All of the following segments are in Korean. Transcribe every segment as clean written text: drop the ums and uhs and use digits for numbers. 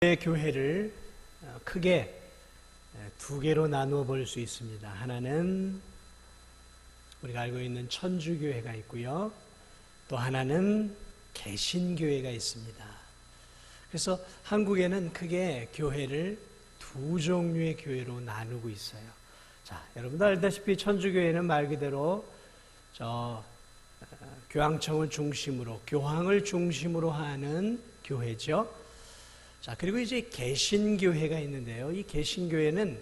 교회를 크게 두 개로 나누어 볼 수 있습니다. 하나는 우리가 알고 있는 천주교회가 있고요. 또 하나는 개신교회가 있습니다. 그래서 한국에는 크게 교회를 두 종류의 교회로 나누고 있어요. 자, 여러분도 알다시피 천주교회는 말 그대로 교황청을 중심으로, 교황을 중심으로 하는 교회죠. 자, 그리고 이제 개신교회가 있는데요. 이 개신교회는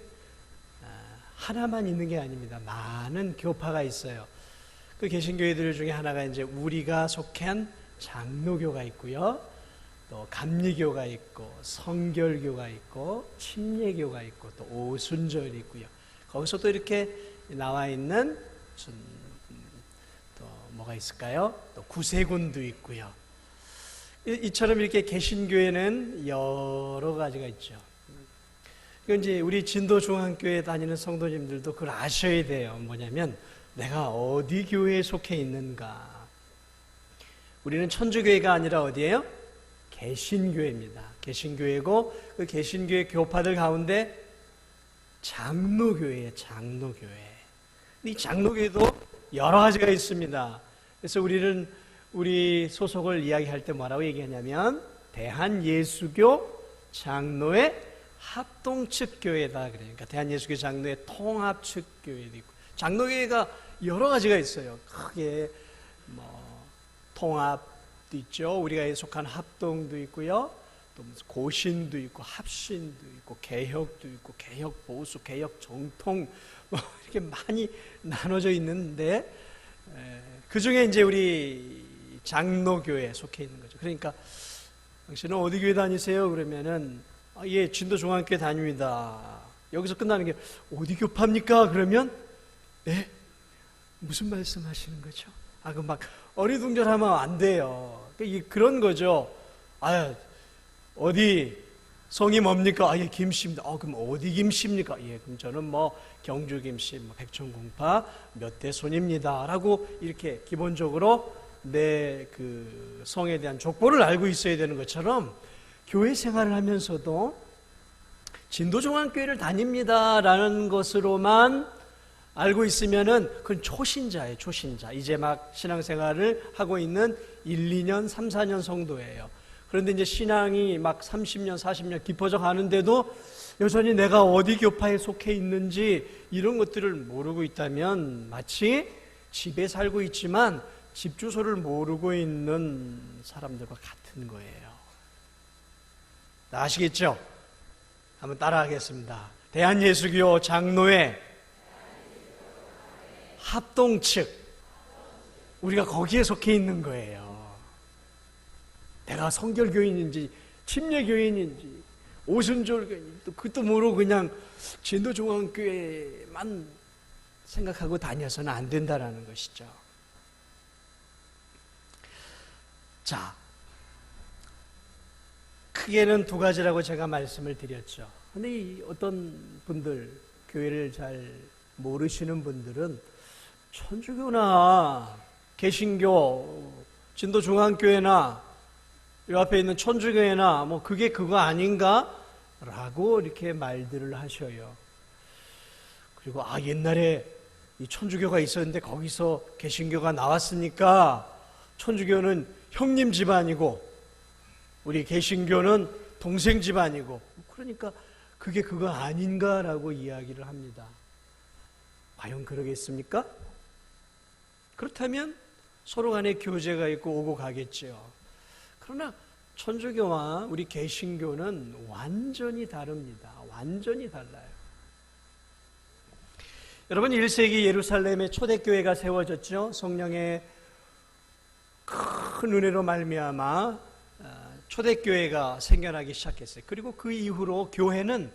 하나만 있는 게 아닙니다. 많은 교파가 있어요. 그 개신교회들 중에 하나가 이제 우리가 속한 장로교가 있고요. 또 감리교가 있고, 성결교가 있고, 침례교가 있고, 또 오순절이 있고요. 거기서 또 이렇게 나와 있는 또 뭐가 있을까요? 또 구세군도 있고요. 이처럼 이렇게 개신교회는 여러 가지가 있죠. 이제 우리 진도중앙교회 다니는 성도님들도 그걸 아셔야 돼요. 뭐냐면 내가 어디 교회에 속해 있는가. 우리는 천주교회가 아니라 어디예요? 개신교회입니다. 개신교회고 그 개신교회 교파들 가운데 장로교회예요. 장로교회. 이 장로교회도 여러 가지가 있습니다. 그래서 우리 소속을 이야기할 때 뭐라고 얘기하냐면 대한예수교 장로회 합동측교회다. 그러니까 대한예수교 장로회 통합측교회도 있고, 장로교회가 여러 가지가 있어요. 크게 통합도 있죠. 우리가 속한 합동도 있고요. 또 고신도 있고, 합신도 있고, 개혁도 있고, 개혁 보수, 개혁 정통 이렇게 많이 나눠져 있는데 그 중에 이제 우리 장로교회에 속해 있는 거죠. 그러니까 당신은 어디 교회 다니세요? 그러면은 예, 진도중앙교회 다닙니다. 여기서 끝나는 게 어디 교파입니까? 그러면 네? 무슨 말씀하시는 거죠? 그 막 어리둥절하면 안 돼요. 그런 거죠. 어디 성이 뭡니까? 예, 김씨입니다. 그럼 어디 김씨입니까? 예, 그럼 저는 경주 김씨, 백천공파 몇 대 손입니다. 라고 이렇게 기본적으로 내 그 성에 대한 족보를 알고 있어야 되는 것처럼 교회 생활을 하면서도 진도중앙교회를 다닙니다라는 것으로만 알고 있으면은 그건 초신자예요. 초신자. 이제 막 신앙생활을 하고 있는 1, 2년, 3, 4년 성도예요. 그런데 이제 신앙이 막 30년, 40년 깊어져 가는데도 여전히 내가 어디 교파에 속해 있는지 이런 것들을 모르고 있다면 마치 집에 살고 있지만 집 주소를 모르고 있는 사람들과 같은 거예요. 아시겠죠? 한번 따라하겠습니다. 대한예수교 장로회 합동측, 우리가 거기에 속해 있는 거예요. 내가 성결교인인지 침례교인인지 오순절교인인지 그것도 모르고 그냥 진도중앙교회만 생각하고 다녀서는 안 된다라는 것이죠. 자, 크게는 두 가지라고 제가 말씀을 드렸죠. 근데 어떤 분들, 교회를 잘 모르시는 분들은 천주교나 개신교, 진도중앙교회나 이 앞에 있는 천주교회나 그게 그거 아닌가? 라고 이렇게 말들을 하셔요. 그리고 옛날에 이 천주교가 있었는데 거기서 개신교가 나왔으니까 천주교는 형님 집안이고 우리 개신교는 동생 집안이고, 그러니까 그게 그거 아닌가라고 이야기를 합니다. 과연 그러겠습니까? 그렇다면 서로 간에 교제가 있고 오고 가겠죠. 그러나 천주교와 우리 개신교는 완전히 다릅니다. 완전히 달라요. 여러분, 1세기 예루살렘에 초대교회가 세워졌죠. 성령의 큰 은혜로 말미암아 초대교회가 생겨나기 시작했어요. 그리고 그 이후로 교회는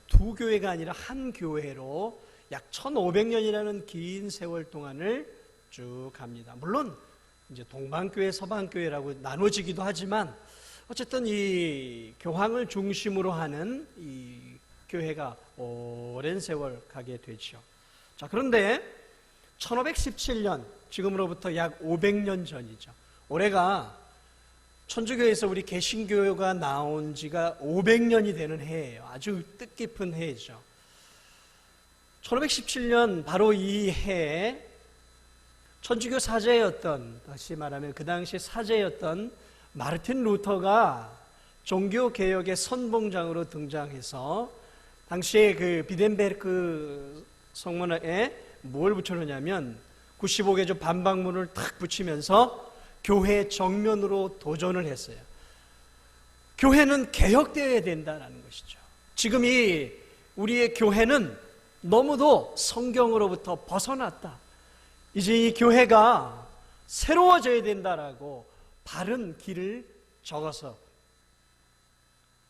두 교회가 아니라 한 교회로 약 1500년이라는 긴 세월 동안을 쭉 갑니다. 물론 이제 동방교회, 서방교회라고 나눠지기도 하지만 어쨌든 이 교황을 중심으로 하는 이 교회가 오랜 세월 가게 되죠. 자, 그런데 1517년, 지금으로부터 약 500년 전이죠. 올해가 천주교에서 우리 개신교가 나온 지가 500년이 되는 해예요. 아주 뜻깊은 해죠. 1517년 바로 이 해에 천주교 사제였던, 다시 말하면 그 당시 사제였던 마르틴 루터가 종교개혁의 선봉장으로 등장해서 당시에 그 비덴베르크 성문에 뭘 붙여놓냐면 95개조 반박문을 탁 붙이면서 교회 정면으로 도전을 했어요. 교회는 개혁되어야 된다는 것이죠. 지금 이 우리의 교회는 너무도 성경으로부터 벗어났다. 이제 이 교회가 새로워져야 된다라고 바른 길을 적어서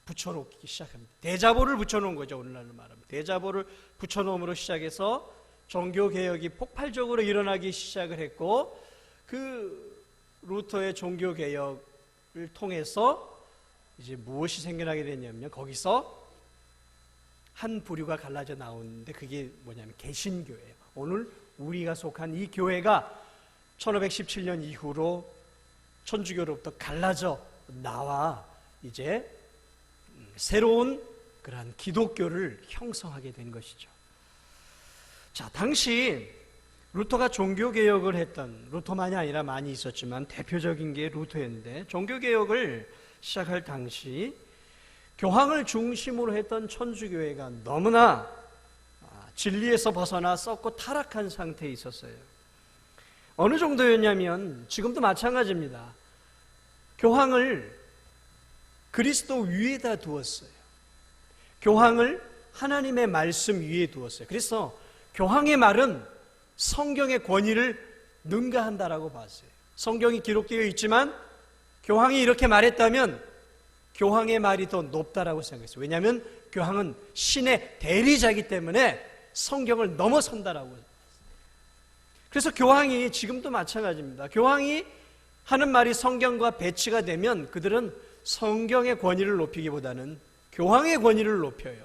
붙여놓기 시작합니다. 대자보를 붙여놓은 거죠. 오늘날로 말하면 대자보를 붙여놓음으로 시작해서 종교개혁이 폭발적으로 일어나기 시작을 했고, 그 루터의 종교개혁을 통해서 이제 무엇이 생겨나게 됐냐면 거기서 한 부류가 갈라져 나오는데 그게 뭐냐면 개신교예요. 오늘 우리가 속한 이 교회가 1517년 이후로 천주교로부터 갈라져 나와 이제 새로운 그러한 기독교를 형성하게 된 것이죠. 자, 당시 루터가 종교개혁을 했던, 루터만이 아니라 많이 있었지만 대표적인 게 루터였는데, 종교개혁을 시작할 당시 교황을 중심으로 했던 천주교회가 너무나 진리에서 벗어나 썩고 타락한 상태에 있었어요. 어느 정도였냐면 지금도 마찬가지입니다. 교황을 그리스도 위에다 두었어요. 교황을 하나님의 말씀 위에 두었어요. 그래서 교황의 말은 성경의 권위를 능가한다라고 봤어요. 성경이 기록되어 있지만 교황이 이렇게 말했다면 교황의 말이 더 높다라고 생각했어요. 왜냐하면 교황은 신의 대리자이기 때문에 성경을 넘어선다라고 했어요. 그래서 교황이 지금도 마찬가지입니다. 교황이 하는 말이 성경과 배치가 되면 그들은 성경의 권위를 높이기보다는 교황의 권위를 높여요.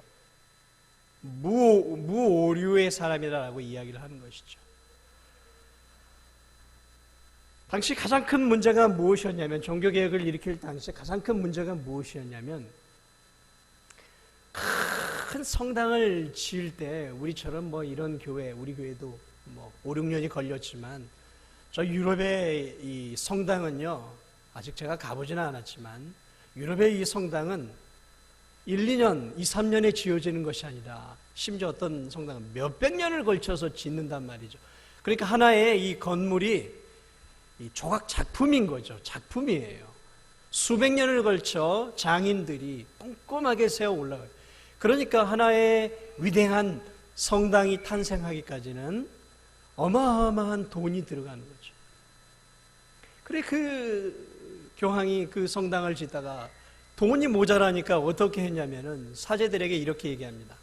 무오류의 사람이라고 이야기를 하는 것이죠. 당시 가장 큰 문제가 무엇이었냐면, 종교개혁을 일으킬 당시 가장 큰 문제가 무엇이었냐면, 큰 성당을 지을 때 우리처럼 뭐 이런 교회, 우리 교회도 뭐 5, 6년이 걸렸지만, 저 유럽의 이 성당은요, 아직 제가 가보지는 않았지만 유럽의 이 성당은 1, 2년, 2, 3년에 지어지는 것이 아니라 심지어 어떤 성당은 몇백 년을 걸쳐서 짓는단 말이죠. 그러니까 하나의 이 건물이 이 조각 작품인 거죠. 작품이에요. 수백 년을 걸쳐 장인들이 꼼꼼하게 세워 올라가요. 그러니까 하나의 위대한 성당이 탄생하기까지는 어마어마한 돈이 들어가는 거죠. 그래, 그 교황이 그 성당을 짓다가 돈이 모자라니까 어떻게 했냐면은 사제들에게 이렇게 얘기합니다.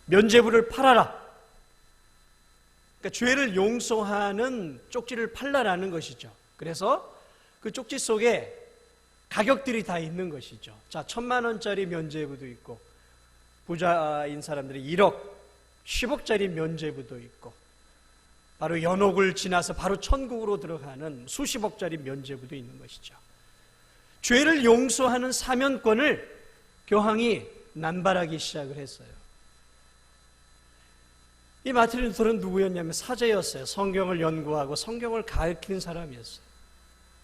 면죄부를 팔아라. 그러니까 죄를 용서하는 쪽지를 팔라라는 것이죠. 그래서 그 쪽지 속에 가격들이 다 있는 것이죠. 자, 1,000,000원짜리 면죄부도 있고, 부자인 사람들이 1억, 10억짜리 면죄부도 있고, 바로 연옥을 지나서 바로 천국으로 들어가는 수십억짜리 면죄부도 있는 것이죠. 죄를 용서하는 사면권을 교황이 남발하기 시작을 했어요. 이 마틴 루터는 누구였냐면 사제였어요. 성경을 연구하고 성경을 가르치는 사람이었어요.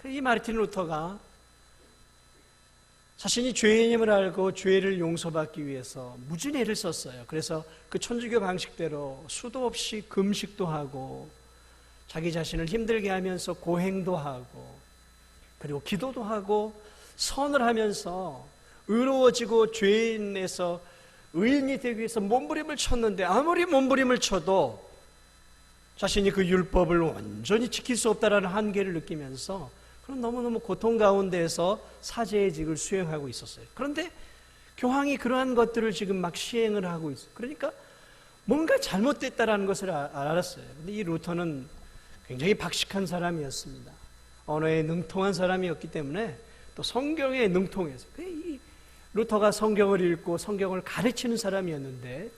이 마틴 루터가 자신이 죄인임을 알고 죄를 용서받기 위해서 무진 애를 썼어요. 그래서 그 천주교 방식대로 수도 없이 금식도 하고 자기 자신을 힘들게 하면서 고행도 하고 그리고 기도도 하고 선을 하면서 의로워지고 죄인에서 의인이 되기 위해서 몸부림을 쳤는데 아무리 몸부림을 쳐도 자신이 그 율법을 온전히 지킬 수 없다라는 한계를 느끼면서 그런 너무너무 고통 가운데에서 사제의 직을 수행하고 있었어요. 그런데 교황이 그러한 것들을 지금 막 시행을 하고 있어요. 그러니까 뭔가 잘못됐다라는 것을 알았어요. 근데 이 루터는 굉장히 박식한 사람이었습니다. 언어에 능통한 사람이었기 때문에 또 성경에 능통했어요. 이 루터가 성경을 읽고 성경을 가르치는 사람이었는데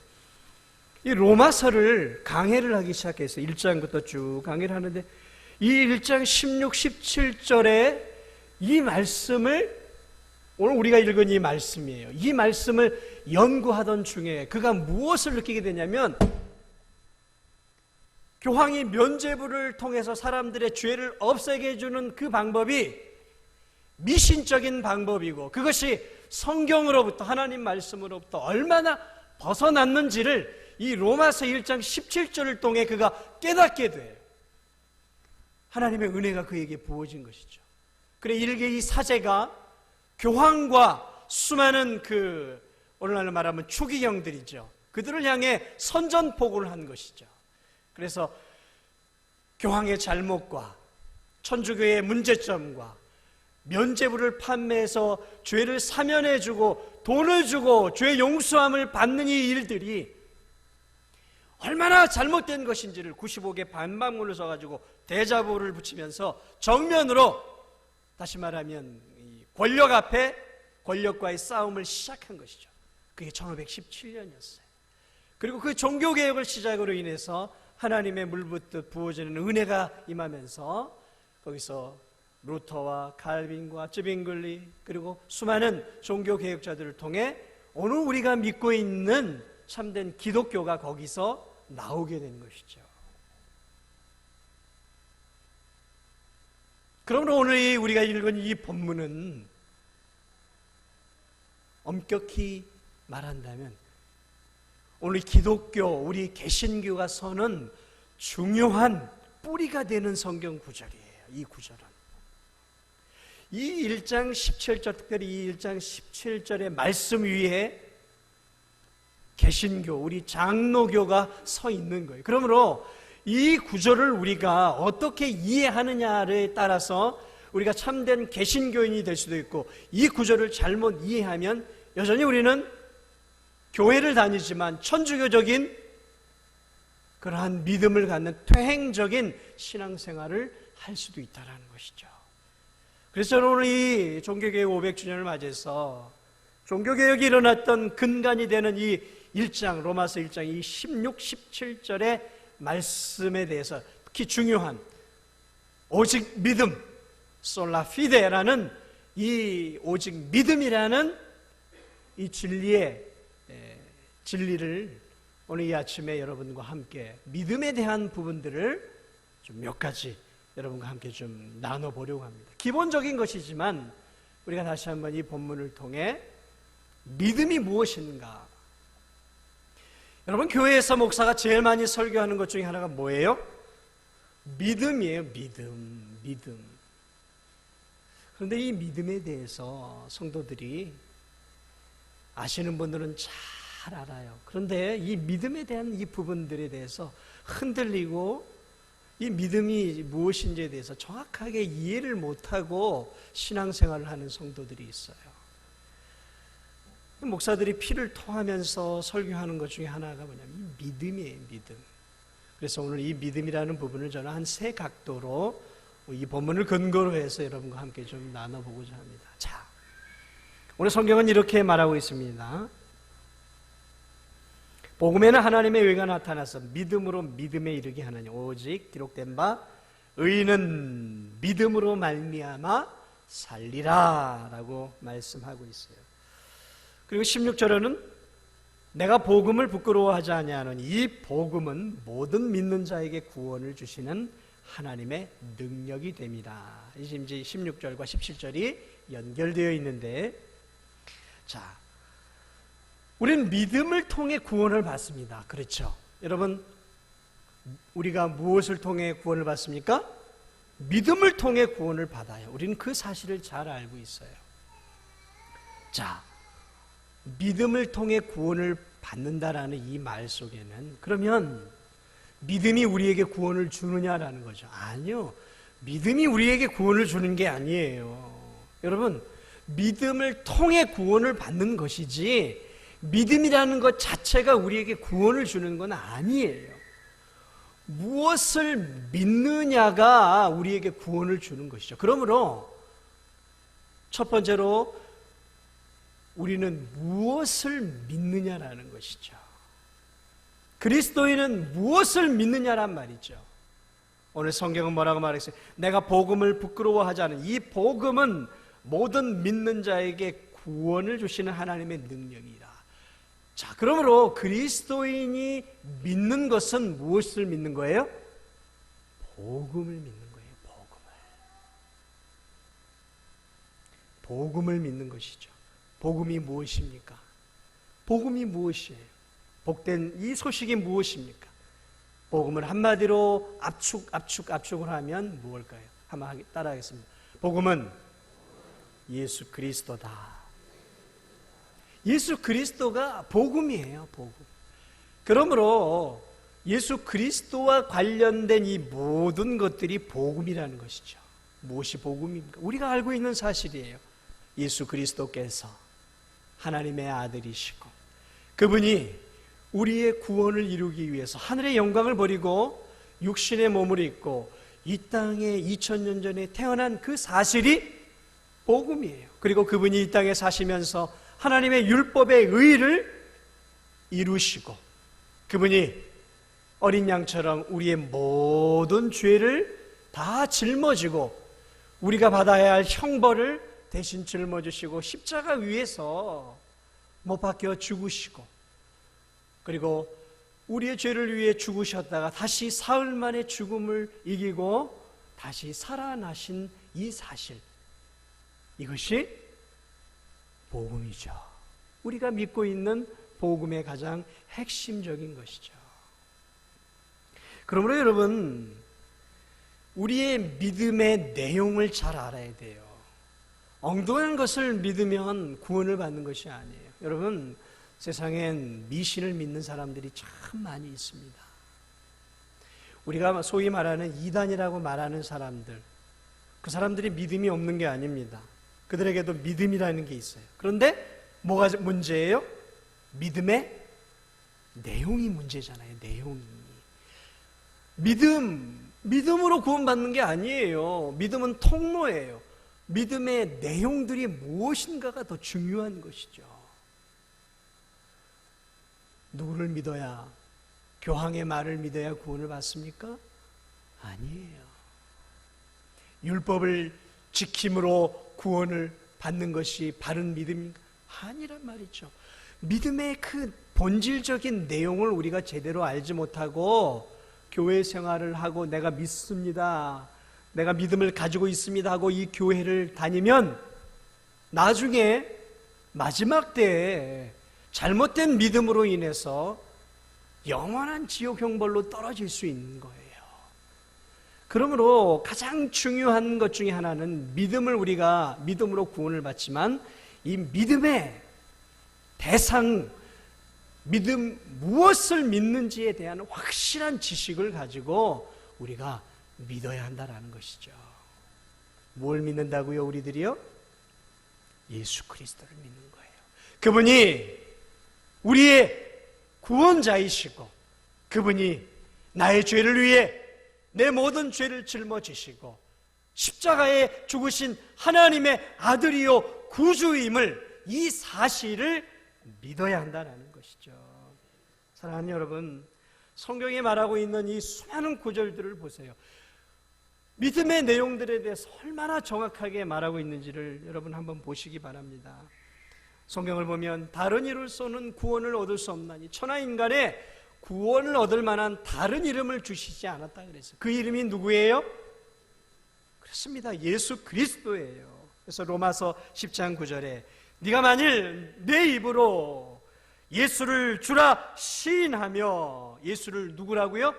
이 로마서를 강해를 하기 시작했어요. 1장부터 쭉 강해를 하는데 이 1장 16, 17절에 이 말씀을, 오늘 우리가 읽은 이 말씀이에요. 이 말씀을 연구하던 중에 그가 무엇을 느끼게 되냐면, 교황이 면죄부를 통해서 사람들의 죄를 없애게 해주는 그 방법이 미신적인 방법이고, 그것이 성경으로부터, 하나님 말씀으로부터 얼마나 벗어났는지를 이 로마서 1장 17절을 통해 그가 깨닫게 돼요. 하나님의 은혜가 그에게 부어진 것이죠. 그래, 일개 이 사제가 교황과 수많은 오늘날로 말하면 추기경들이죠, 그들을 향해 선전포고를 한 것이죠. 그래서 교황의 잘못과 천주교의 문제점과 면죄부를 판매해서 죄를 사면해주고 돈을 주고 죄 용서함을 받는 이 일들이 얼마나 잘못된 것인지를 95개 반박문을 써가지고 대자보를 붙이면서 정면으로, 다시 말하면 권력 앞에 권력과의 싸움을 시작한 것이죠. 그게 1517년이었어요. 그리고 그 종교개혁을 시작으로 인해서 하나님의 물붓듯 부어지는 은혜가 임하면서 거기서 루터와 칼빈과 쯔빙글리, 그리고 수많은 종교개혁자들을 통해 오늘 우리가 믿고 있는 참된 기독교가 거기서 나오게 된 것이죠. 그러므로 오늘 우리가 읽은 이 본문은 엄격히 말한다면 오늘 기독교, 우리 개신교가 서는 중요한 뿌리가 되는 성경 구절이에요. 이 구절은 이 1장 17절, 특별히 이 1장 17절의 말씀 위에 개신교, 우리 장로교가 서 있는 거예요. 그러므로 이 구절을 우리가 어떻게 이해하느냐에 따라서 우리가 참된 개신교인이 될 수도 있고, 이 구절을 잘못 이해하면 여전히 우리는 교회를 다니지만 천주교적인 그러한 믿음을 갖는 퇴행적인 신앙생활을 할 수도 있다는 것이죠. 그래서 저는 오늘 이 종교개혁 500주년을 맞이해서 종교개혁이 일어났던 근간이 되는 이 1장, 로마서 1장 이 16, 17절의 말씀에 대해서 특히 중요한 오직 믿음, 솔라 피데라는 이 오직 믿음이라는 이 진리를 오늘 이 아침에 여러분과 함께 믿음에 대한 부분들을 좀 몇 가지 여러분과 함께 좀 나눠보려고 합니다. 기본적인 것이지만 우리가 다시 한번 이 본문을 통해 믿음이 무엇인가, 여러분 교회에서 목사가 제일 많이 설교하는 것 중에 하나가 뭐예요? 믿음이에요. 믿음. 그런데 이 믿음에 대해서 성도들이 아시는 분들은 잘 알아요. 그런데 이 믿음에 대한 이 부분들에 대해서 흔들리고 이 믿음이 무엇인지에 대해서 정확하게 이해를 못하고 신앙생활을 하는 성도들이 있어요. 목사들이 피를 토하면서 설교하는 것 중에 하나가 뭐냐면 믿음이에요. 믿음. 그래서 오늘 이 믿음이라는 부분을 저는 한 세 각도로 이 본문을 근거로 해서 여러분과 함께 좀 나눠보고자 합니다. 자, 오늘 성경은 이렇게 말하고 있습니다. 복음에는 하나님의 의가 나타나서 믿음으로 믿음에 이르게 하느니 오직 기록된 바 의인은 믿음으로 말미암아 살리라 라고 말씀하고 있어요. 그리고 16절에는 내가 복음을 부끄러워하지 아니하노니 이 복음은 모든 믿는 자에게 구원을 주시는 하나님의 능력이 됩니다. 이제 16절과 17절이 연결되어 있는데, 자, 우리는 믿음을 통해 구원을 받습니다. 그렇죠? 여러분, 우리가 무엇을 통해 구원을 받습니까? 믿음을 통해 구원을 받아요. 우리는 그 사실을 잘 알고 있어요. 자, 믿음을 통해 구원을 받는다라는 이 말 속에는 그러면 믿음이 우리에게 구원을 주느냐라는 거죠. 아니요. 믿음이 우리에게 구원을 주는 게 아니에요. 여러분, 믿음을 통해 구원을 받는 것이지 믿음이라는 것 자체가 우리에게 구원을 주는 건 아니에요. 무엇을 믿느냐가 우리에게 구원을 주는 것이죠. 그러므로 첫 번째로 우리는 무엇을 믿느냐라는 것이죠. 그리스도인은 무엇을 믿느냐란 말이죠. 오늘 성경은 뭐라고 말했어요? 내가 복음을 부끄러워하지 않은 이 복음은 모든 믿는 자에게 구원을 주시는 하나님의 능력이라. 자, 그러므로 그리스도인이 믿는 것은 무엇을 믿는 거예요? 복음을 믿는 거예요. 복음을 믿는 것이죠. 복음이 무엇입니까? 복음이 무엇이에요? 복된 이 소식이 무엇입니까? 복음을 한마디로 압축을 하면 무엇일까요? 한번 따라하겠습니다. 복음은 예수 그리스도다. 예수 그리스도가 복음이에요. 복음. 그러므로 예수 그리스도와 관련된 이 모든 것들이 복음이라는 것이죠. 무엇이 복음입니까? 우리가 알고 있는 사실이에요. 예수 그리스도께서 하나님의 아들이시고 그분이 우리의 구원을 이루기 위해서 하늘의 영광을 버리고 육신의 몸을 입고 이 땅에 2000년 전에 태어난 그 사실이 복음이에요. 그리고 그분이 이 땅에 사시면서 하나님의 율법의 의를 이루시고 그분이 어린 양처럼 우리의 모든 죄를 다 짊어지고 우리가 받아야 할 형벌을 대신 짊어지시고 십자가 위에서 못 박혀 죽으시고 그리고 우리의 죄를 위해 죽으셨다가 다시 사흘 만에 죽음을 이기고 다시 살아나신 이 사실, 이것이 복음이죠. 우리가 믿고 있는 복음의 가장 핵심적인 것이죠. 그러므로 여러분, 우리의 믿음의 내용을 잘 알아야 돼요. 엉뚱한 것을 믿으면 구원을 받는 것이 아니에요. 여러분, 세상엔 미신을 믿는 사람들이 참 많이 있습니다. 우리가 소위 말하는 이단이라고 말하는 사람들, 그 사람들이 믿음이 없는 게 아닙니다. 그들에게도 믿음이라는 게 있어요. 그런데 뭐가 문제예요? 믿음의 내용이 문제잖아요. 내용이. 믿음으로 구원받는 게 아니에요. 믿음은 통로예요. 믿음의 내용들이 무엇인가가 더 중요한 것이죠. 누구를 믿어야, 교황의 말을 믿어야 구원을 받습니까? 아니에요. 율법을 지킴으로 구원을 받는 것이 바른 믿음인가? 아니란 말이죠. 믿음의 그 본질적인 내용을 우리가 제대로 알지 못하고 교회 생활을 하고 내가 믿습니다, 내가 믿음을 가지고 있습니다 하고 이 교회를 다니면 나중에 마지막 때에 잘못된 믿음으로 인해서 영원한 지옥 형벌로 떨어질 수 있는 거예요. 그러므로 가장 중요한 것 중에 하나는 믿음을 우리가 믿음으로 구원을 받지만 이 믿음의 대상, 믿음 무엇을 믿는지에 대한 확실한 지식을 가지고 우리가 믿어야 한다는 것이죠. 뭘 믿는다고요, 우리들이요? 예수 그리스도를 믿는 거예요. 그분이 우리의 구원자이시고 그분이 나의 죄를 위해 내 모든 죄를 짊어지시고 십자가에 죽으신 하나님의 아들이요 구주임을, 이 사실을 믿어야 한다는 것이죠. 사랑하는 여러분, 성경에 말하고 있는 이 수많은 구절들을 보세요. 믿음의 내용들에 대해서 얼마나 정확하게 말하고 있는지를 여러분 한번 보시기 바랍니다. 성경을 보면 다른 이로서는 구원을 얻을 수 없나니 천하인간의 구원을 얻을 만한 다른 이름을 주시지 않았다 그랬어요. 그 이름이 누구예요? 그렇습니다. 예수 그리스도예요. 그래서 로마서 10장 9절에 네가 만일 내 입으로 예수를 주라 시인하며, 예수를 누구라고요?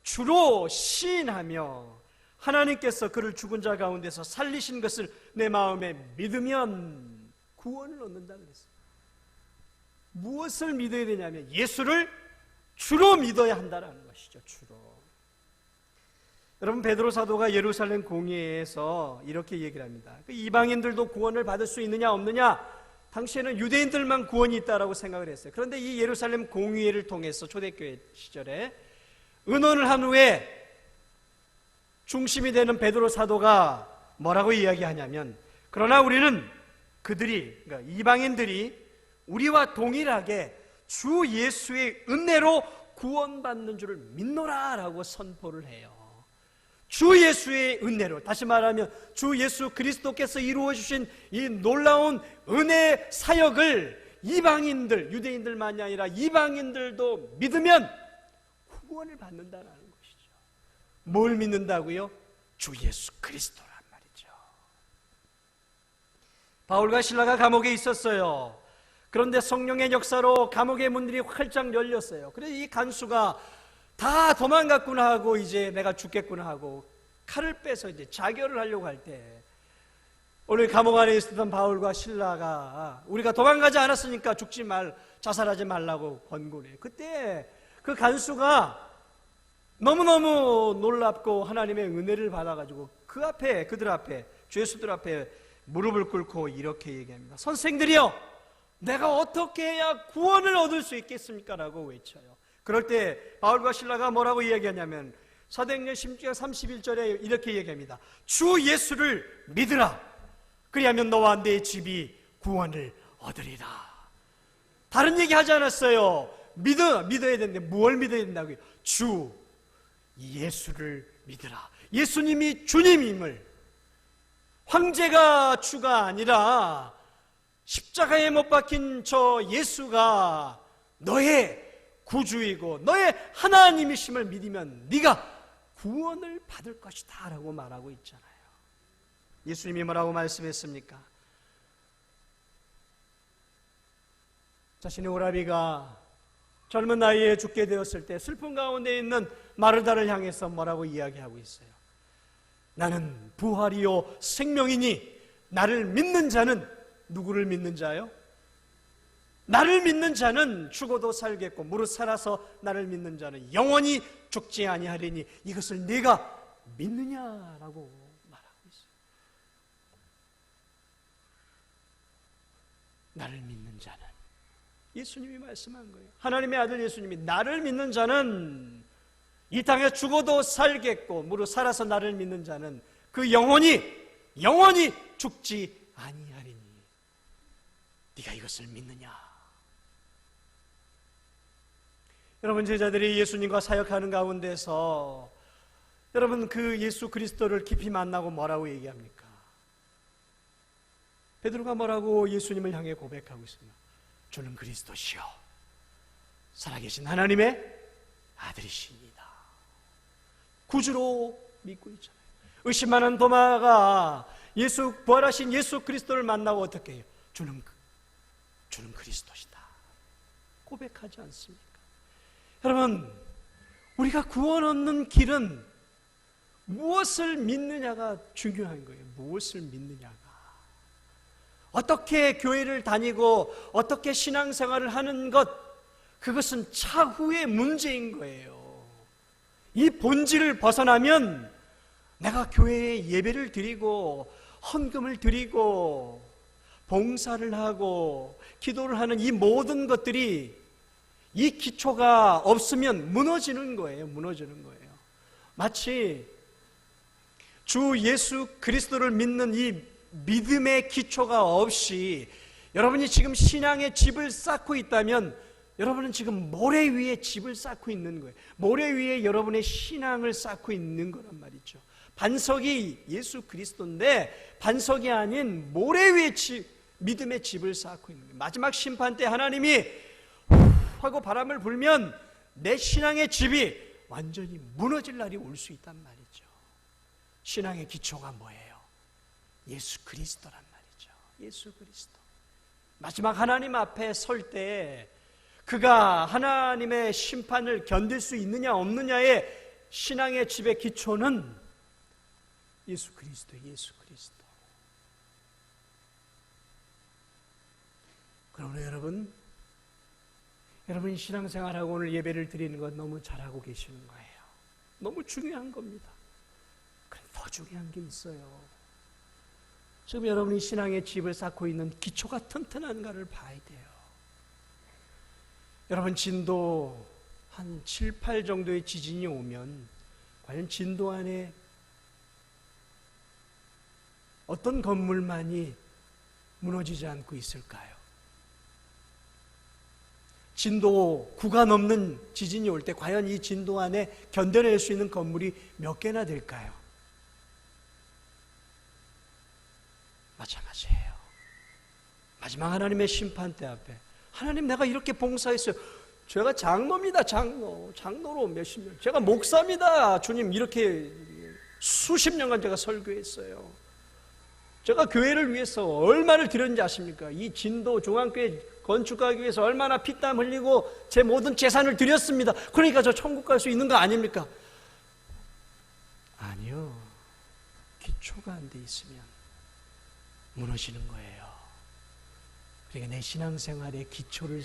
주로 시인하며 하나님께서 그를 죽은 자 가운데서 살리신 것을 내 마음에 믿으면 구원을 얻는다 그랬어요. 무엇을 믿어야 되냐면 예수를 주로 믿어야 한다는 것이죠. 주로. 여러분, 베드로 사도가 예루살렘 공회에서 이렇게 얘기를 합니다. 이방인들도 구원을 받을 수 있느냐 없느냐, 당시에는 유대인들만 구원이 있다라고 생각을 했어요. 그런데 이 예루살렘 공회를 통해서 초대교회 시절에 의논을 한 후에 중심이 되는 베드로 사도가 뭐라고 이야기하냐면, 그러나 우리는 그들이, 그러니까 이방인들이 우리와 동일하게 주 예수의 은혜로 구원받는 줄을 믿노라 라고 선포를 해요. 주 예수의 은혜로, 다시 말하면 주 예수 그리스도께서 이루어 주신 이 놀라운 은혜 사역을 이방인들, 유대인들만이 아니라 이방인들도 믿으면 구원을 받는다는 것이죠. 뭘 믿는다고요? 주 예수 그리스도란 말이죠. 바울과 실라가 감옥에 있었어요. 그런데 성령의 역사로 감옥의 문들이 활짝 열렸어요. 그래서 이 간수가 다 도망갔구나 하고, 이제 내가 죽겠구나 하고 칼을 빼서 이제 자결을 하려고 할 때, 오늘 감옥 안에 있었던 바울과 실라가 우리가 도망가지 않았으니까 자살하지 말라고 권고해. 그때 그 간수가 너무너무 놀랍고 하나님의 은혜를 받아가지고 그들 앞에, 죄수들 앞에 무릎을 꿇고 이렇게 얘기합니다. 선생들이여, 내가 어떻게 해야 구원을 얻을 수 있겠습니까? 라고 외쳐요. 그럴 때 바울과 실라가 뭐라고 이야기하냐면, 사도행전 16장 31절에 이렇게 얘기합니다. 주 예수를 믿으라. 그리하면 너와 내 집이 구원을 얻으리라. 다른 얘기 하지 않았어요. 믿어야 되는데 뭘 믿어야 된다고요? 주 예수를 믿으라. 예수님이 주님임을, 황제가 주가 아니라 십자가에 못 박힌 저 예수가 너의 구주이고 너의 하나님이심을 믿으면 네가 구원을 받을 것이다 라고 말하고 있잖아요. 예수님이 뭐라고 말씀했습니까? 자신의 오라비가 젊은 나이에 죽게 되었을 때 슬픔 가운데 있는 마르다를 향해서 뭐라고 이야기하고 있어요? 나는 부활이요 생명이니 나를 믿는 자는, 누구를 믿는 자요? 나를 믿는 자는 죽어도 살겠고 무릇 살아서 나를 믿는 자는 영원히 죽지 아니하리니 이것을 네가 믿느냐라고 말하고 있어요. 나를 믿는 자는, 예수님이 말씀한 거예요. 하나님의 아들 예수님이 나를 믿는 자는 이 땅에 죽어도 살겠고 무릇 살아서 나를 믿는 자는 그 영원히 죽지 아니하리니 네가 이것을 믿느냐? 여러분, 제자들이 예수님과 사역하는 가운데서 여러분 그 예수 그리스도를 깊이 만나고 뭐라고 얘기합니까? 베드로가 뭐라고 예수님을 향해 고백하고 있습니다. 주는 그리스도시요 살아계신 하나님의 아들이십니다. 구주로 믿고 있잖아요. 의심하는 도마가 부활하신 예수 그리스도를 만나고 어떻게 해요? 주는 그리스도시다 고백하지 않습니까? 여러분, 우리가 구원 얻는 길은 무엇을 믿느냐가 중요한 거예요. 무엇을 믿느냐가. 어떻게 교회를 다니고 어떻게 신앙생활을 하는 것, 그것은 차후의 문제인 거예요. 이 본질을 벗어나면 내가 교회에 예배를 드리고 헌금을 드리고 봉사를 하고 기도를 하는 이 모든 것들이, 이 기초가 없으면 무너지는 거예요. 무너지는 거예요. 마치 주 예수 그리스도를 믿는 이 믿음의 기초가 없이 여러분이 지금 신앙의 집을 쌓고 있다면 여러분은 지금 모래 위에 집을 쌓고 있는 거예요. 모래 위에 여러분의 신앙을 쌓고 있는 거란 말이죠. 반석이 예수 그리스도인데 반석이 아닌 모래 위에 믿음의 집을 쌓고 있는 거예요. 마지막 심판 때 하나님이 하고 바람을 불면 내 신앙의 집이 완전히 무너질 날이 올 수 있단 말이죠. 신앙의 기초가 뭐예요? 예수 그리스도란 말이죠. 예수 그리스도. 마지막 하나님 앞에 설 때 그가 하나님의 심판을 견딜 수 있느냐 없느냐의 신앙의 집의 기초는 예수 그리스도. 그러나 여러분 신앙생활하고 오늘 예배를 드리는 건 너무 잘하고 계시는 거예요. 너무 중요한 겁니다. 그런데 더 중요한 게 있어요. 지금 여러분이 신앙의 집을 쌓고 있는 기초가 튼튼한가를 봐야 돼요. 여러분, 진도 한 7, 8 정도의 지진이 오면 과연 진도 안에 어떤 건물만이 무너지지 않고 있을까요? 진도 9가 넘는 지진이 올 때 과연 이 진도 안에 견뎌낼 수 있는 건물이 몇 개나 될까요? 마찬가지예요. 마지막 하나님의 심판대 앞에 하나님, 내가 이렇게 봉사했어요. 제가 장로입니다. 장로로 몇십 년. 제가 목사입니다. 주님, 이렇게 수십 년간 제가 설교했어요. 제가 교회를 위해서 얼마를 드렸는지 아십니까? 이 진도 중앙교회 건축하기 위해서 얼마나 피땀 흘리고 제 모든 재산을 드렸습니다. 그러니까 저 천국 갈 수 있는 거 아닙니까? 아니요. 기초가 안 돼 있으면 무너지는 거예요. 그러니까 내 신앙생활의 기초를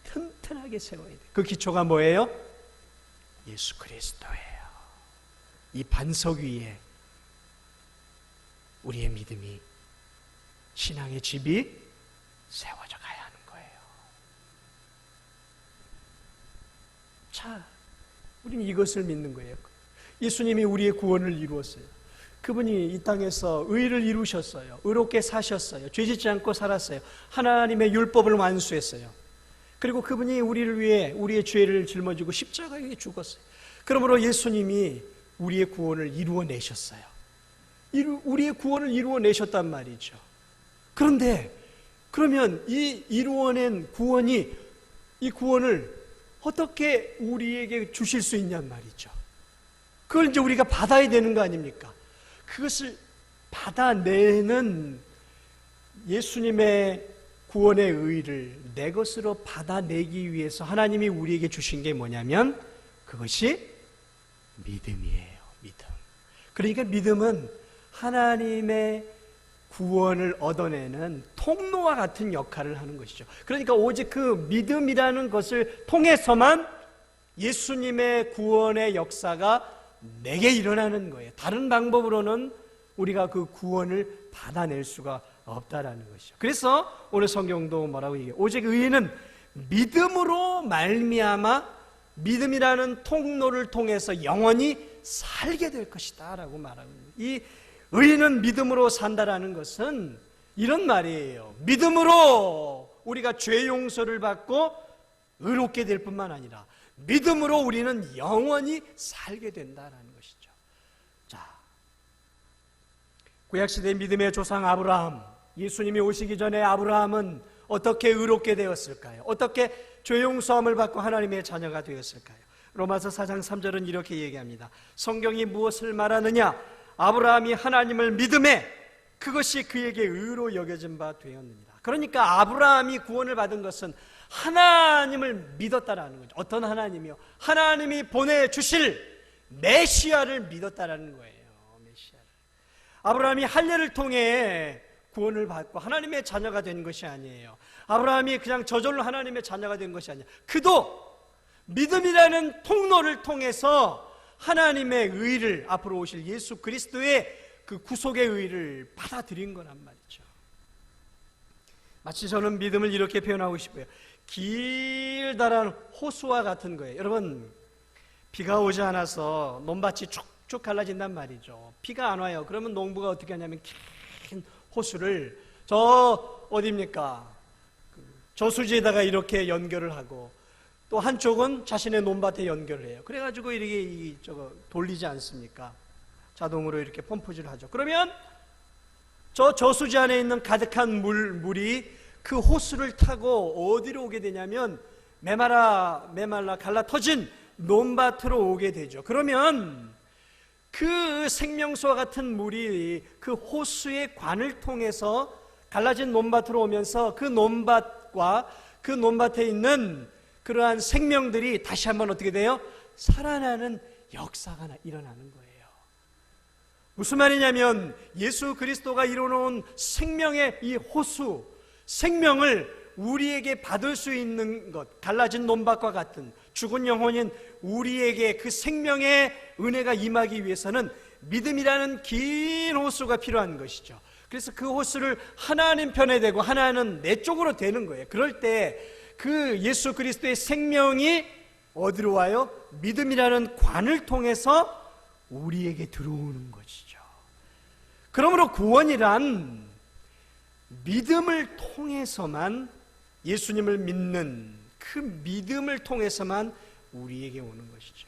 튼튼하게 세워야 돼요. 그 기초가 뭐예요? 예수 그리스도예요. 이 반석 위에 우리의 믿음이, 신앙의 집이 세워져 가야 하는 거예요. 자, 우리는 이것을 믿는 거예요. 예수님이 우리의 구원을 이루었어요. 그분이 이 땅에서 의를 이루셨어요. 의롭게 사셨어요. 죄짓지 않고 살았어요. 하나님의 율법을 완수했어요. 그리고 그분이 우리를 위해 우리의 죄를 짊어지고 십자가에 죽었어요. 그러므로 예수님이 우리의 구원을 이루어내셨어요. 우리의 구원을 이루어내셨단 말이죠. 그런데 그러면 이 이루어낸 구원이, 이 구원을 어떻게 우리에게 주실 수 있냔 말이죠. 그걸 이제 우리가 받아야 되는 거 아닙니까? 그것을 받아내는 예수님의 구원의 의를 내 것으로 받아내기 위해서 하나님이 우리에게 주신 게 뭐냐면 그것이 믿음이에요. 믿음. 그러니까 믿음은 하나님의 구원을 얻어내는 통로와 같은 역할을 하는 것이죠. 그러니까 오직 그 믿음이라는 것을 통해서만 예수님의 구원의 역사가 내게 일어나는 거예요. 다른 방법으로는 우리가 그 구원을 받아낼 수가 없다라는 것이죠. 그래서 오늘 성경도 뭐라고 얘기해요? 오직 의인은 믿음으로 말미암아 믿음이라는 통로를 통해서 영원히 살게 될 것이다 라고 말하고 있는 거예요. 이 의인은 믿음으로 산다라는 것은 이런 말이에요. 믿음으로 우리가 죄 용서를 받고 의롭게 될 뿐만 아니라 믿음으로 우리는 영원히 살게 된다라는 것이죠. 자, 구약시대 믿음의 조상 아브라함, 예수님이 오시기 전에 아브라함은 어떻게 의롭게 되었을까요? 어떻게 죄 용서함을 받고 하나님의 자녀가 되었을까요? 로마서 4장 3절은 이렇게 얘기합니다. 성경이 무엇을 말하느냐? 아브라함이 하나님을 믿음에 그것이 그에게 의로 여겨진 바 되었느니라. 그러니까 아브라함이 구원을 받은 것은 하나님을 믿었다라는 거죠. 어떤 하나님이요? 하나님이 보내주실 메시아를 믿었다라는 거예요. 메시아를. 아브라함이 할례를 통해 구원을 받고 하나님의 자녀가 된 것이 아니에요. 아브라함이 그냥 저절로 하나님의 자녀가 된 것이 아니에요. 그도 믿음이라는 통로를 통해서 하나님의 의를, 앞으로 오실 예수 그리스도의 그 구속의 의를 받아들인 거란 말이죠. 마치 저는 믿음을 이렇게 표현하고 싶어요. 길다란 호수와 같은 거예요. 여러분, 비가 오지 않아서 논밭이 축축 갈라진단 말이죠. 비가 안 와요. 그러면 농부가 어떻게 하냐면 긴 호수를 저 어디입니까? 저수지에다가 이렇게 연결을 하고 또 한쪽은 자신의 논밭에 연결을 해요. 그래가지고 이렇게 돌리지 않습니까? 자동으로 이렇게 펌프질을 하죠. 그러면 저 저수지 안에 있는 가득한 물이 그 호수를 타고 어디로 오게 되냐면 메말라 갈라 터진 논밭으로 오게 되죠. 그러면 그 생명수와 같은 물이 그 호수의 관을 통해서 갈라진 논밭으로 오면서 그 논밭과 그 논밭에 있는 그러한 생명들이 다시 한번 어떻게 돼요? 살아나는 역사가 일어나는 거예요. 무슨 말이냐면 예수 그리스도가 이뤄놓은 생명의 이 호수, 생명을 우리에게 받을 수 있는 것, 갈라진 논밭과 같은 죽은 영혼인 우리에게 그 생명의 은혜가 임하기 위해서는 믿음이라는 긴 호수가 필요한 것이죠. 그래서 그 호수를 하나님 편에 대고 하나는 내 쪽으로 되는 거예요. 그럴 때 그 예수 그리스도의 생명이 어디로 와요? 믿음이라는 관을 통해서 우리에게 들어오는 것이죠. 그러므로 구원이란 믿음을 통해서만, 예수님을 믿는 그 믿음을 통해서만 우리에게 오는 것이죠.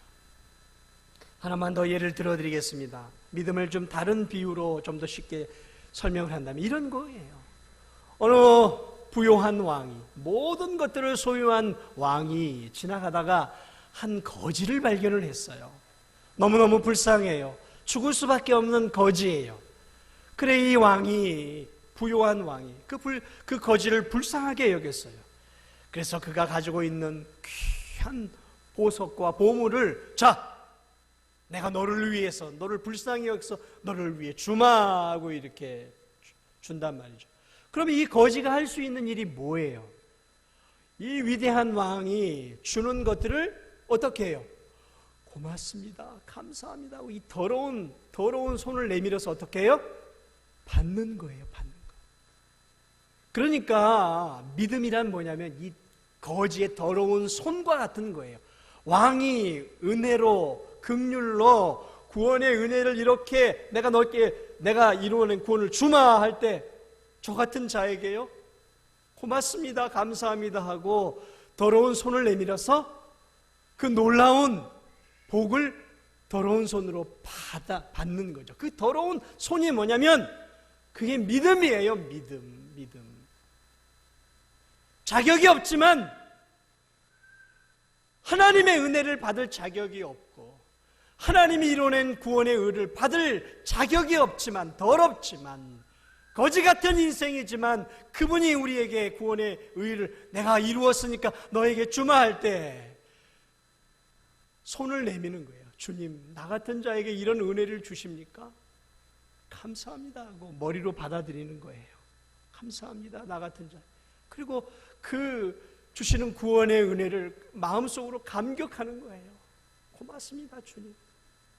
하나만 더 예를 들어드리겠습니다. 믿음을 좀 다른 비유로 좀 더 쉽게 설명을 한다면 이런 거예요. 어느 부요한 왕이, 모든 것들을 소유한 왕이 지나가다가 한 거지를 발견을 했어요. 너무너무 불쌍해요. 죽을 수밖에 없는 거지예요. 그래 이 왕이, 부요한 왕이 그 거지를 불쌍하게 여겼어요. 그래서 그가 가지고 있는 귀한 보석과 보물을, 자, 내가 너를 위해서, 너를 불쌍히 여기서 너를 위해 주마 하고 이렇게 준단 말이죠. 그러면 이 거지가 할 수 있는 일이 뭐예요? 이 위대한 왕이 주는 것들을 어떻게 해요? 고맙습니다, 감사합니다 하고 이 더러운 손을 내밀어서 어떻게 해요? 받는 거예요. 받는 거. 그러니까 믿음이란 뭐냐면 이 거지의 더러운 손과 같은 거예요. 왕이 은혜로, 긍휼로 구원의 은혜를 이렇게 내가 이루어낸 구원을 주마 할 때 저 같은 자에게요, 고맙습니다, 감사합니다 하고 더러운 손을 내밀어서 그 놀라운 복을 더러운 손으로 받는 거죠. 그 더러운 손이 뭐냐면 그게 믿음이에요. 믿음. 자격이 없지만, 하나님의 은혜를 받을 자격이 없고 하나님이 이뤄낸 구원의 의를 받을 자격이 없지만, 더럽지만, 거지 같은 인생이지만 그분이 우리에게 구원의 의를 내가 이루었으니까 너에게 주마 할 때 손을 내미는 거예요. 주님, 나 같은 자에게 이런 은혜를 주십니까? 감사합니다 하고 머리로 받아들이는 거예요. 감사합니다, 나 같은 자. 그리고 그 주시는 구원의 은혜를 마음속으로 감격하는 거예요. 고맙습니다, 주님.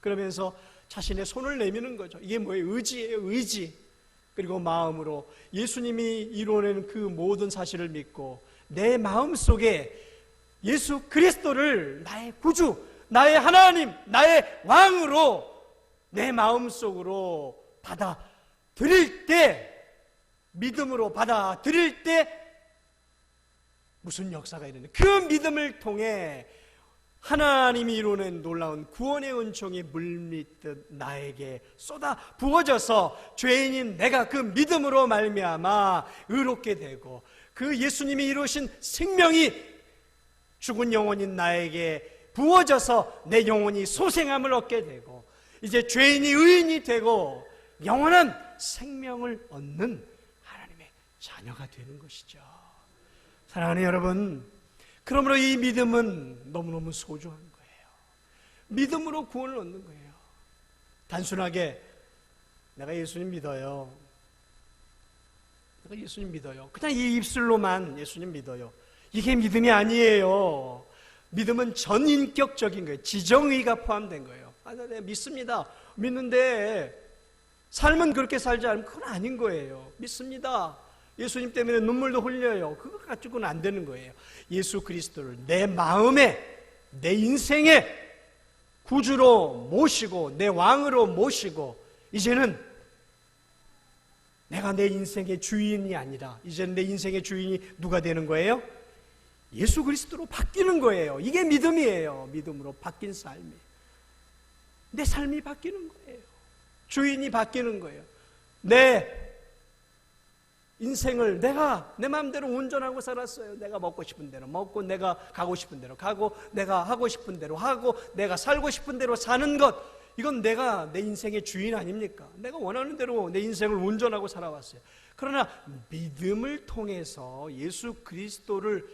그러면서 자신의 손을 내미는 거죠. 이게 뭐예요? 의지예요, 의지. 그리고 마음으로 예수님이 이루어낸 그 모든 사실을 믿고 내 마음속에 예수 그리스도를 나의 구주, 나의 하나님, 나의 왕으로 내 마음속으로 받아들일 때, 믿음으로 받아들일 때 무슨 역사가 일어나요? 그 믿음을 통해 하나님이 이루어낸 놀라운 구원의 은총이 물밀듯 나에게 쏟아 부어져서 죄인인 내가 그 믿음으로 말미암아 의롭게 되고, 그 예수님이 이루신 생명이 죽은 영혼인 나에게 부어져서 내 영혼이 소생함을 얻게 되고, 이제 죄인이 의인이 되고 영원한 생명을 얻는 하나님의 자녀가 되는 것이죠. 사랑하는 여러분, 그러므로 이 믿음은 너무너무 소중한 거예요. 믿음으로 구원을 얻는 거예요. 단순하게 내가 예수님 믿어요, 내가 예수님 믿어요, 그냥 이 입술로만 예수님 믿어요, 이게 믿음이 아니에요. 믿음은 전인격적인 거예요. 지정의가 포함된 거예요. 내가 믿습니다, 믿는데 삶은 그렇게 살지 않으면 그건 아닌 거예요. 믿습니다, 예수님 때문에 눈물도 흘려요, 그거 가지고는 안 되는 거예요. 예수 그리스도를 내 마음에, 내 인생의 구주로 모시고 내 왕으로 모시고, 이제는 내가 내 인생의 주인이 아니라 이제는 내 인생의 주인이 누가 되는 거예요? 예수 그리스도로 바뀌는 거예요. 이게 믿음이에요. 믿음으로 바뀐 삶이, 내 삶이 바뀌는 거예요. 주인이 바뀌는 거예요. 내 인생을 내가 내 마음대로 운전하고 살았어요. 내가 먹고 싶은 대로 먹고, 내가 가고 싶은 대로 가고, 내가 하고 싶은 대로 하고, 내가 살고 싶은 대로 사는 것, 이건 내가 내 인생의 주인 아닙니까? 내가 원하는 대로 내 인생을 운전하고 살아왔어요. 그러나 믿음을 통해서 예수 그리스도를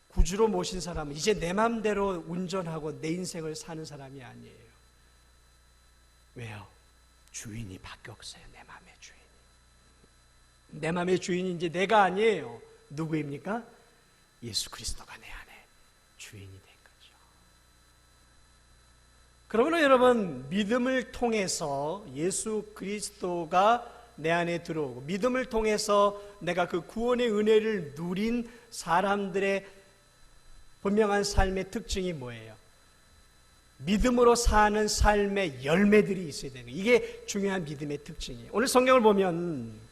구주로 모신 사람은 이제 내 마음대로 운전하고 내 인생을 사는 사람이 아니에요. 왜요? 주인이 바뀌었어요. 내 마음의 주인. 내 마음의 주인이 이제 내가 아니에요. 누구입니까? 예수 그리스도가 내 안에 주인이 된 거죠. 그러므로 여러분, 믿음을 통해서 예수 그리스도가 내 안에 들어오고, 믿음을 통해서 내가 그 구원의 은혜를 누린 사람들의 분명한 삶의 특징이 뭐예요? 믿음으로 사는 삶의 열매들이 있어야 되는 거예요. 이게 중요한 믿음의 특징이에요. 오늘 성경을 보면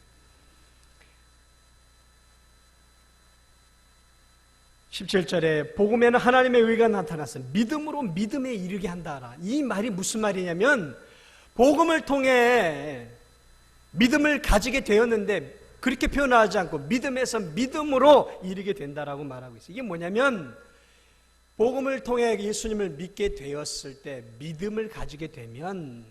17절에 복음에는 하나님의 의가 나타났어요. 믿음으로 믿음에 이르게 한다라. 이 말이 무슨 말이냐면, 복음을 통해 믿음을 가지게 되었는데 그렇게 표현하지 않고 믿음에서 믿음으로 이르게 된다라고 말하고 있어요. 이게 뭐냐면 복음을 통해 예수님을 믿게 되었을 때 믿음을 가지게 되면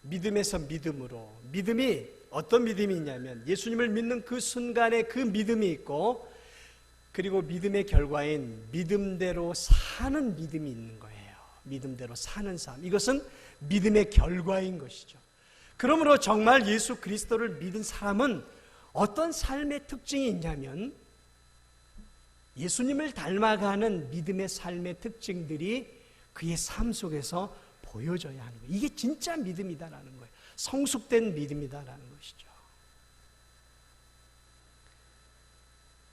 믿음에서 믿음으로, 믿음이 어떤 믿음이 있냐면 예수님을 믿는 그 순간에 그 믿음이 있고, 그리고 믿음의 결과인 믿음대로 사는 믿음이 있는 거예요. 믿음대로 사는 삶, 이것은 믿음의 결과인 것이죠. 그러므로 정말 예수 그리스도를 믿은 사람은 어떤 삶의 특징이 있냐면 예수님을 닮아가는 믿음의 삶의 특징들이 그의 삶 속에서 보여져야 하는 거예요. 이게 진짜 믿음이다라는 거예요. 성숙된 믿음이다라는 것이죠.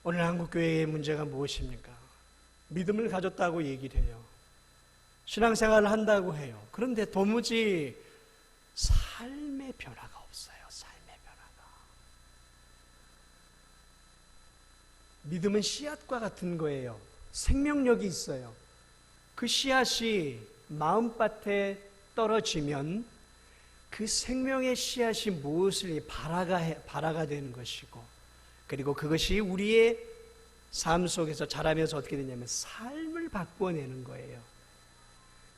오늘 한국교회의 문제가 무엇입니까? 믿음을 가졌다고 얘기를 해요. 신앙생활을 한다고 해요. 그런데 도무지 삶의 변화가 없어요. 삶의 변화가. 믿음은 씨앗과 같은 거예요. 생명력이 있어요. 그 씨앗이 마음밭에 떨어지면 그 생명의 씨앗이 무엇을 발화가 되는 것이고, 그리고 그것이 우리의 삶 속에서 자라면서 어떻게 되냐면 삶을 바꿔내는 거예요.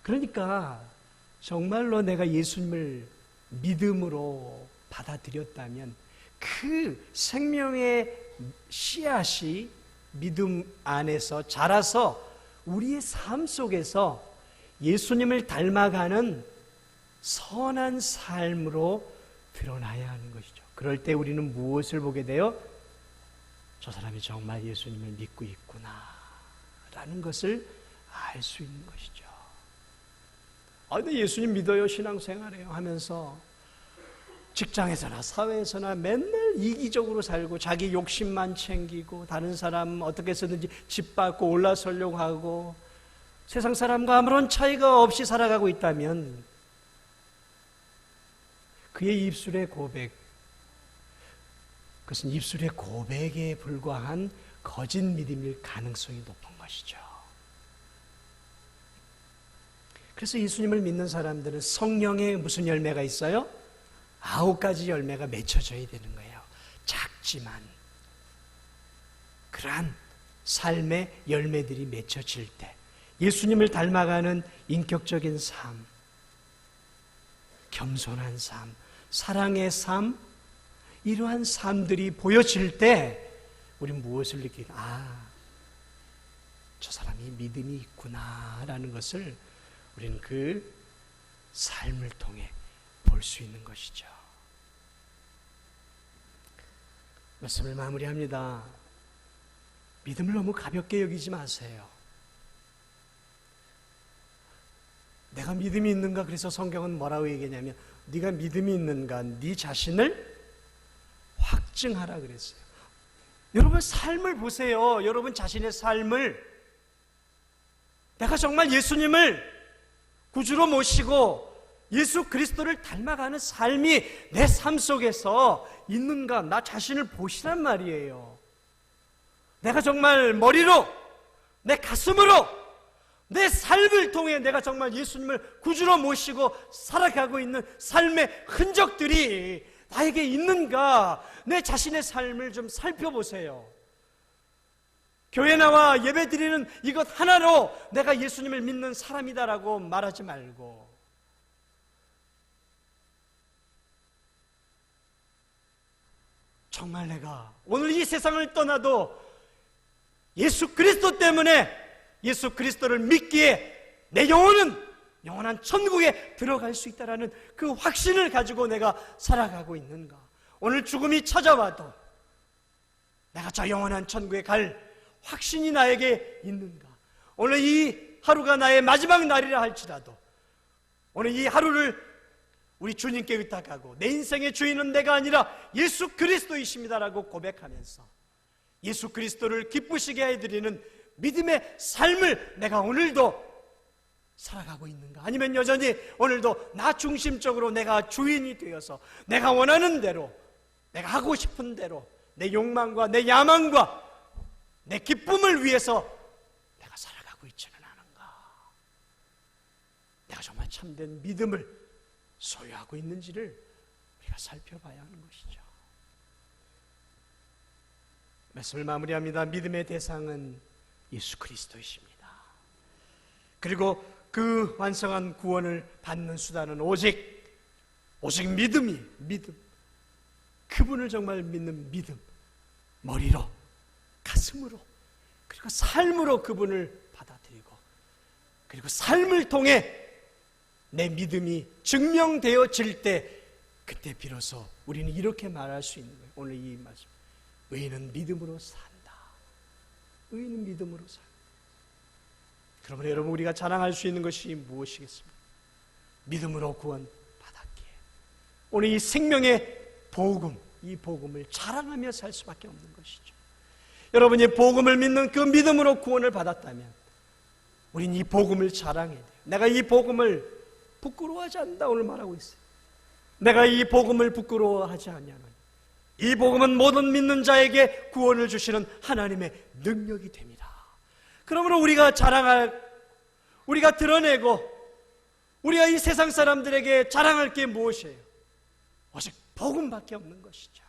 그러니까 정말로 내가 예수님을 믿음으로 받아들였다면 그 생명의 씨앗이 믿음 안에서 자라서 우리의 삶 속에서 예수님을 닮아가는 선한 삶으로 드러나야 하는 것이죠. 그럴 때 우리는 무엇을 보게 돼요? 저 사람이 정말 예수님을 믿고 있구나 라는 것을 알 수 있는 것이죠. 근데 예수님 믿어요, 신앙생활해요 하면서 직장에서나 사회에서나 맨날 이기적으로 살고 자기 욕심만 챙기고 다른 사람 어떻게 해서든지 짓밟고 올라서려고 하고 세상 사람과 아무런 차이가 없이 살아가고 있다면 그의 입술의 고백, 그것은 입술의 고백에 불과한 거짓 믿음일 가능성이 높은 것이죠. 그래서 예수님을 믿는 사람들은 성령의 무슨 열매가 있어요? 9가지 열매가 맺혀져야 되는 거예요. 작지만 그러한 삶의 열매들이 맺혀질 때 예수님을 닮아가는 인격적인 삶, 겸손한 삶, 사랑의 삶, 이러한 삶들이 보여질 때 우리는 무엇을 느끼나? 저 사람이 믿음이 있구나라는 것을 우리는 그 삶을 통해 볼 수 있는 것이죠. 말씀을 마무리합니다. 믿음을 너무 가볍게 여기지 마세요. 내가 믿음이 있는가? 그래서 성경은 뭐라고 얘기하냐면 네가 믿음이 있는가? 네 자신을 확증하라 그랬어요. 여러분 삶을 보세요. 여러분 자신의 삶을 내가 정말 예수님을 구주로 모시고 예수 그리스도를 닮아가는 삶이 내 삶 속에서 있는가? 나 자신을 보시란 말이에요. 내가 정말 머리로, 내 가슴으로, 내 삶을 통해 내가 정말 예수님을 구주로 모시고 살아가고 있는 삶의 흔적들이 나에게 있는가? 내 자신의 삶을 좀 살펴보세요. 교회 나와 예배 드리는 이것 하나로 내가 예수님을 믿는 사람이다라고 말하지 말고 정말 내가 오늘 이 세상을 떠나도 예수 그리스도 때문에 예수 그리스도를 믿기에 내 영혼은 영원한 천국에 들어갈 수 있다는 그 확신을 가지고 내가 살아가고 있는가? 오늘 죽음이 찾아와도 내가 저 영원한 천국에 갈 확신이 나에게 있는가? 오늘 이 하루가 나의 마지막 날이라 할지라도 오늘 이 하루를 우리 주님께 의탁하고 내 인생의 주인은 내가 아니라 예수 그리스도이십니다라고 고백하면서 예수 그리스도를 기쁘시게 해드리는 믿음의 삶을 내가 오늘도 살아가고 있는가? 아니면 여전히 오늘도 나 중심적으로 내가 주인이 되어서 내가 원하는 대로, 내가 하고 싶은 대로 내 욕망과 내 야망과 내 기쁨을 위해서 내가 살아가고 있지는 않은가? 내가 정말 참된 믿음을 소유하고 있는지를 우리가 살펴봐야 하는 것이죠. 말씀을 마무리합니다. 믿음의 대상은 예수 그리스도이십니다. 그리고 그 완성한 구원을 받는 수단은 오직 믿음. 그분을 정말 믿는 믿음. 머리로, 가슴으로, 그리고 삶으로 그분을 받아들이고, 그리고 삶을 통해 내 믿음이 증명되어질 때, 그때 비로소 우리는 이렇게 말할 수 있는 거예요. 오늘 이 말씀. 의인은 믿음으로 산다. 의인은 믿음으로 산다. 그러면 여러분, 우리가 자랑할 수 있는 것이 무엇이겠습니까? 믿음으로 구원받았기에 오늘 이 생명의 복음, 이 복음을 자랑하며 살 수밖에 없는 것이죠. 여러분이 복음을 믿는 그 믿음으로 구원을 받았다면 우린 이 복음을 자랑해야 돼요. 내가 이 복음을 부끄러워하지 않는다 오늘 말하고 있어요. 내가 이 복음을 부끄러워하지 않냐는, 이 복음은 모든 믿는 자에게 구원을 주시는 하나님의 능력이 됩니다. 그러므로 우리가 우리가 드러내고 우리가 이 세상 사람들에게 자랑할 게 무엇이에요? 오직 복음밖에 없는 것이죠.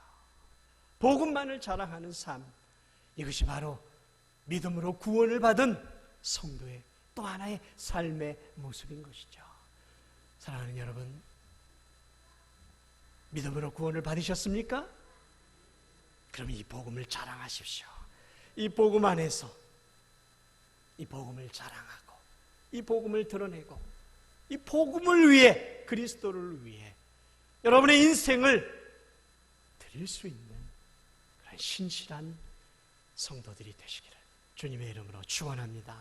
복음만을 자랑하는 삶, 이것이 바로 믿음으로 구원을 받은 성도의 또 하나의 삶의 모습인 것이죠. 사랑하는 여러분, 믿음으로 구원을 받으셨습니까? 그럼 이 복음을 자랑하십시오. 이 복음 안에서 이 복음을 자랑하고, 이 복음을 드러내고, 이 복음을 위해, 그리스도를 위해 여러분의 인생을 드릴 수 있는 그런 신실한 성도들이 되시기를 주님의 이름으로 축원합니다.